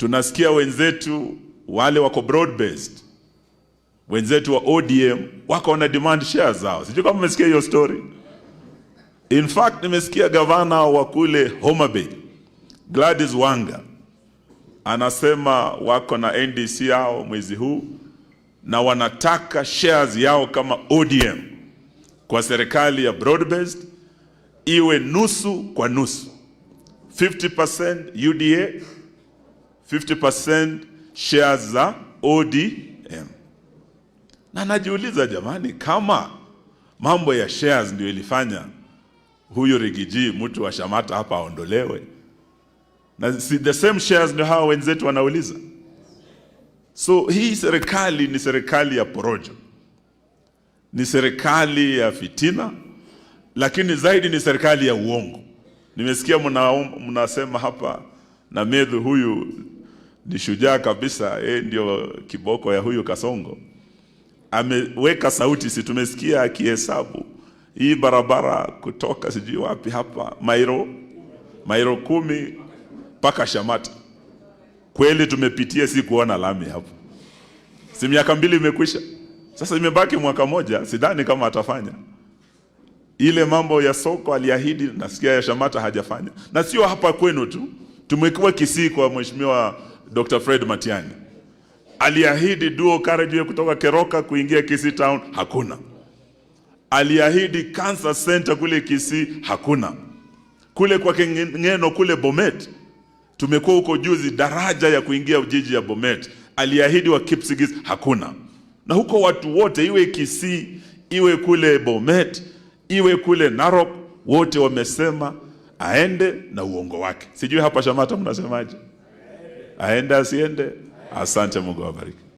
tunasikia wenzetu wale wako broad based, wenzetu wa ODM wako na demand shares zao. Sijui kama mmesikia hiyo story. In fact, nimesikia gavana wa kule Homa Bay, Gladys Wanga, anasema wako na NDC yao mwezi huu na wanataka shares yao kama ODM kwa serikali ya broad based iwe nusu kwa nusu, 50% UDA, 50% shares za ODM. Na najiuliza jamani, kama mambo ya shares ndio ilifanya huyu Rigiji mtu wa Shamata hapa aondolewe, na si the same shares ndio hawa wenzetu wanauliza. So hii serikali ni serikali ya porojo, ni serikali ya fitina, lakini zaidi ni serikali ya uongo. Nimesikia mnasema hapa na Medhu huyu ni shujaa kabisa, ndio kiboko ya huyu Kasongo. Ameweka sauti, si tumesikia akihesabu hii barabara kutoka sijui wapi hapa Mairo 10 mpaka Shamata. Kweli tumepitia, si kuona lami hapo. Si miaka 2 imekwisha. Sasa imebaki mwaka moja, sidhani kama atafanya. Ile mambo ya soko aliahidi, nasikia ya Shamata hajafanya. Na sio hapa kwenu tu. Tumekuwa Kisii kwa Mheshimiwa Dr. Fred Matiang'i. Aliahidi dual carriageway kutoka Keroka kuingia Kisii town, hakuna. Aliahidi cancer center kule Kisii, hakuna. Kule kwa Ngeno kule Bomet, tumekuwa huko juzi, daraja ya kuingia jiji ya Bomet, aliahidi wa Kipsigis, hakuna. Na huko watu wote, iwe Kisii, iwe kule Bomet, iwe kule Narok, wote wamesema aende na uongo wake. Sijui hapa Shamata mnasemaje? Aende asiende? Asante, Mungu awabariki.